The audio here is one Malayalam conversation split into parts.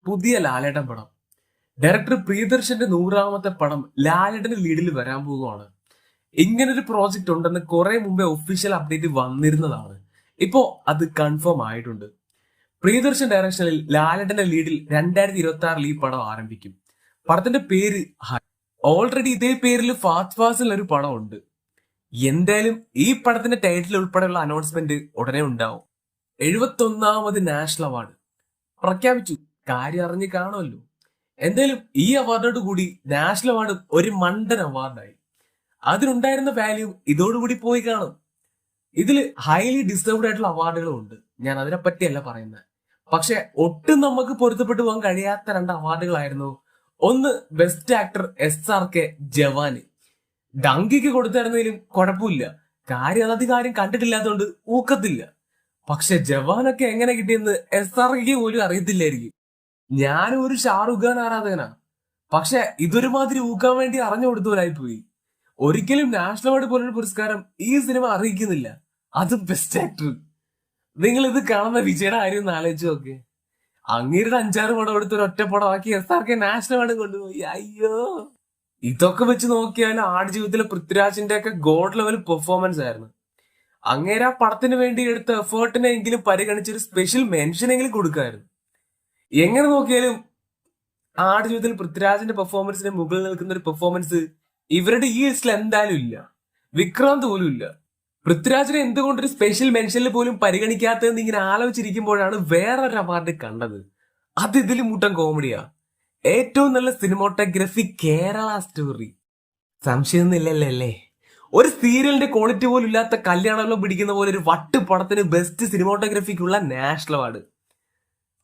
പുതിയ ലാലേട്ടൻ പടം. ഡയറക്ടർ പ്രിയദർശന്റെ 100ാമത്തെ പടം ലാലേട്ടന്റെ ലീഡിൽ വരാൻ പോവുകയാണ്. ഇങ്ങനൊരു പ്രോജക്റ്റ് ഉണ്ടെന്ന് കുറെ മുമ്പേ ഒഫീഷ്യൽ അപ്ഡേറ്റ് വന്നിരുന്നതാണ്. ഇപ്പോ അത് കൺഫേം ആയിട്ടുണ്ട്. പ്രിയദർശൻ ഡയറക്ഷനിൽ ലാലേട്ടന്റെ ലീഡിൽ 2026 ഈ പടം ആരംഭിക്കും. പടത്തിന്റെ പേര് ഓൾറെഡി ഇതേ പേരിൽ ഫാസ്റ്റ് ഫാസിൽ ഒരു പടം ഉണ്ട്. എന്തായാലും ഈ പടത്തിന്റെ ടൈറ്റിൽ ഉൾപ്പെടെയുള്ള അനൗൺസ്മെന്റ് ഉടനെ ഉണ്ടാവും. 71ാമത് നാഷണൽ അവാർഡ് പ്രഖ്യാപിച്ചു. കാര്യം അറിഞ്ഞ് കാണുമല്ലോ. എന്തായാലും ഈ അവാർഡോട് കൂടി നാഷണൽ അവാർഡ് ഒരു മണ്ടൻ അവാർഡായി. അതിനുണ്ടായിരുന്ന വാല്യൂ ഇതോടുകൂടി പോയി കാണും. ഇതിൽ ഹൈലി ഡിസേർവ്ഡ് ആയിട്ടുള്ള അവാർഡുകളും ഉണ്ട്. ഞാൻ അതിനെ പറ്റിയല്ല പറയുന്നത്. പക്ഷെ ഒട്ടും നമുക്ക് പൊരുത്തപ്പെട്ടു പോകാൻ കഴിയാത്ത 2 അവാർഡുകളായിരുന്നു. ഒന്ന് ബെസ്റ്റ് ആക്ടർ SRK ജവാന്. ഡങ്കിക്ക് കൊടുത്തിരുന്നതിലും കുഴപ്പമില്ല. കാര്യം കാര്യം കണ്ടിട്ടില്ലാത്തതുകൊണ്ട് ഊക്കത്തില്ല. പക്ഷെ ജവാനൊക്കെ എങ്ങനെ കിട്ടിയെന്ന് SRKക്ക് പോലും അറിയത്തില്ലായിരിക്കും. ഞാനും ഒരു ഷാറുഖ് ഖാൻ ആരാധകനാ. പക്ഷെ ഇതൊരുമാതിരി ഊക്കാൻ വേണ്ടി അറിഞ്ഞു കൊടുത്തവരായി പോയി. ഒരിക്കലും നാഷണൽ അവാർഡ് പോലൊരു പുരസ്കാരം ഈ സിനിമ അറിയിക്കുന്നില്ല. അതും ബെസ്റ്റ് ആക്ടർ. നിങ്ങൾ ഇത് കാണുന്ന വിജയുടെ കാര്യം ഒന്ന് ആലോചിച്ച് നോക്ക്. അങ്ങേരുടെ 5-6 പടം എടുത്ത് ഒരു ഒറ്റ പടമാക്കി SRK നാഷണൽ അവാർഡ് കൊണ്ടുപോയി. അയ്യോ, ഇതൊക്കെ വെച്ച് നോക്കിയാൽ ആടുജീവിതത്തിലെ പൃഥ്വിരാജിന്റെ ഒക്കെ ഗോഡ് ലെവൽ പെർഫോമൻസ് ആയിരുന്നു. അങ്ങേര് ആ പടത്തിന് വേണ്ടി എടുത്ത എഫേർട്ടിനെ എങ്കിലും പരിഗണിച്ചൊരു സ്പെഷ്യൽ മെൻഷൻ എങ്കിലും കൊടുക്കായിരുന്നു. എങ്ങനെ നോക്കിയാലും ആടുജീവിതത്തിൽ പൃഥ്വിരാജിന്റെ പെർഫോമൻസിന് മുകളിൽ നിൽക്കുന്ന ഒരു പെർഫോമൻസ് ഇവരുടെ ഈ ലിസ്റ്റിൽ എന്തായാലും ഇല്ല. വിക്രാന്ത് പോലും ഇല്ല. പൃഥ്വിരാജിനെ എന്തുകൊണ്ടൊരു സ്പെഷ്യൽ മെൻഷനിൽ പോലും പരിഗണിക്കാത്തതെന്ന് ഇങ്ങനെ ആലോചിച്ചിരിക്കുമ്പോഴാണ് വേറൊരു അവാർഡ് കണ്ടത്. അത് ഇതിൽ മുട്ടൻ കോമഡിയാ. ഏറ്റവും നല്ല സിനിമോട്ടോഗ്രഫി കേരള സ്റ്റോറി. സംശയമൊന്നുമില്ലല്ലോ അല്ലേ? ഒരു സീരിയലിന്റെ ക്വാളിറ്റി പോലും ഇല്ലാത്ത കല്യാണമെല്ലാം പിടിക്കുന്ന പോലെ ഒരു വട്ട് പടത്തിന് ബെസ്റ്റ് സിനിമോട്ടോഗ്രഫിക്കുള്ള നാഷണൽ അവാർഡ്.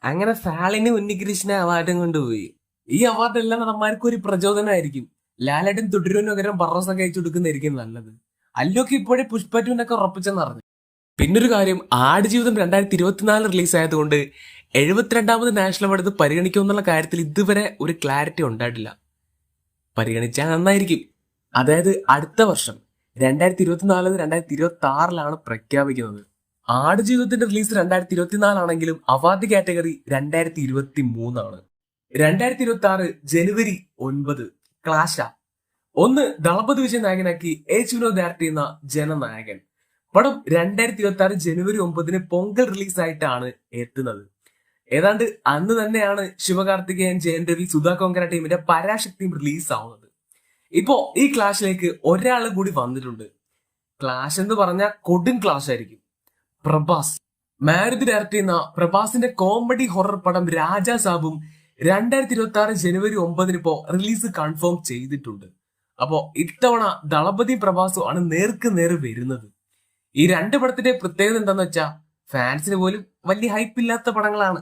അങ്ങനെ സാലിന് ഉണ്ണികൃഷ്ണ അവാർഡും കൊണ്ടുപോയി. ഈ അവാർഡ് എല്ലാം നമ്മൾക്ക് ഒരു പ്രചോദനമായിരിക്കും. ലാലേട്ടൻ തുടരുവിന് പകരം ബറോസൊക്കെ അയച്ചു കൊടുക്കുന്നതായിരിക്കും നല്ലത്. അല്ലൊക്കെ ഇപ്പോഴേ പുഷ്പ2 ഉറപ്പിച്ചെന്ന് അറിഞ്ഞു. പിന്നൊരു കാര്യം, ആടുജീവിതം 2024 റിലീസ് ആയതുകൊണ്ട് 72ാമത് നാഷണൽ അവാർഡ് പരിഗണിക്കുമെന്നുള്ള കാര്യത്തിൽ ഇതുവരെ ഒരു ക്ലാരിറ്റി ഉണ്ടായിട്ടില്ല. പരിഗണിച്ചാൽ നന്നായിരിക്കും. അതായത് അടുത്ത വർഷം 2024-2026 പ്രഖ്യാപിക്കുന്നത്. ആടുജീവിതത്തിന്റെ റിലീസ് 2024 ആണെങ്കിലും അവാർഡ് കാറ്റഗറി 2023 2026 ജനുവരി 9 ക്ലാഷ. ഒന്ന് ദളപതി വിജയ് നായകനാക്കി വിനോദ് ഡയറക്ട് ചെയ്യുന്ന ജനനായകൻ. പടം 2026 ജനുവരി 9 പൊങ്കൽ റിലീസായിട്ടാണ് എത്തുന്നത്. ഏതാണ്ട് അന്ന് തന്നെയാണ് ശിവകാർത്തികേയൻ, ജയൻ രവി, സുധാ കോങ്കര ടീമിന്റെ പരാശക്തിയും റിലീസ് ആവുന്നത്. ഇപ്പോ ഈ ക്ലാഷിലേക്ക് ഒരാൾ കൂടി വന്നിട്ടുണ്ട്. ക്ലാഷ് എന്ന് പറഞ്ഞാൽ കൊടും ക്ലാഷ് ആയിരിക്കും. പ്രഭാസ്. മാരുതി ഡയറക്ട് ചെയ്യുന്ന പ്രഭാസിന്റെ കോമഡി ഹൊറർ പടം രാജാ സാബും 2026 ജനുവരി 9 ഇപ്പോ റിലീസ് കൺഫേം ചെയ്തിട്ടുണ്ട്. അപ്പോ ഇത്തവണ ദളപതി പ്രഭാസും ആണ് നേർക്ക് നേർ വരുന്നത്. ഈ 2 പടത്തിന്റെ പ്രത്യേകത എന്താന്ന് വെച്ചാൽ ഫാൻസിന് പോലും വലിയ ഹൈപ്പ് ഇല്ലാത്ത പടങ്ങളാണ്.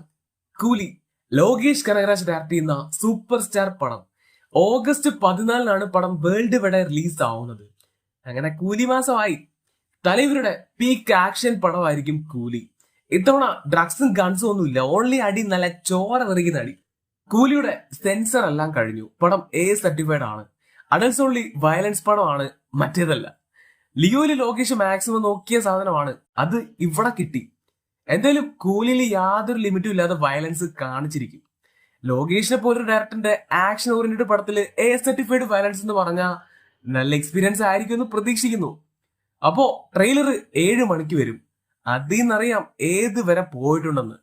കൂലി. ലോകേഷ് കനകരാജ് ഡയറക്ട് ചെയ്യുന്ന സൂപ്പർ സ്റ്റാർ പടം. ഓഗസ്റ്റ് 14 പടം വേൾഡ് വൈഡ് റിലീസ് ആവുന്നത്. അങ്ങനെ കൂലി മാസമായി. തലവരുടെ പീക്ക് ആക്ഷൻ പടമായിരിക്കും കൂലി. ഇത്തവണ ഡ്രഗ്സും ഗൺസും ഒന്നുമില്ല. ഓൺലി അടി, നല്ല ചോര വെറുകുന്ന അടി. കൂലിയുടെ സെൻസർ എല്ലാം കഴിഞ്ഞു. പടം A സർട്ടിഫൈഡ് ആണ്. അഡൽസ് ഓൺലി വയലൻസ് പടമാണ്, മറ്റേതല്ല. ലിയോയില് ലോകേഷ് മാക്സിമം നോക്കിയ സാധനമാണ്. അത് ഇവിടെ കിട്ടി. എന്തായാലും കൂലിയിൽ യാതൊരു ലിമിറ്റും ഇല്ലാതെ വയലൻസ് കാണിച്ചിരിക്കും. ലോകേഷിനെ പോലൊരു ഡയറക്ടറിന്റെ ആക്ഷൻ ഓറിയന്റഡ് പടത്തിൽ A സർട്ടിഫൈഡ് വയലൻസ് എന്ന് പറഞ്ഞാൽ നല്ല എക്സ്പീരിയൻസ് ആയിരിക്കും എന്ന് പ്രതീക്ഷിക്കുന്നു. അപ്പോ ട്രെയിലർ 7 മണിക്ക് വരും. അതിൽ നിന്നറിയാം ഏത് വരെ പോയിട്ടുണ്ടെന്ന്.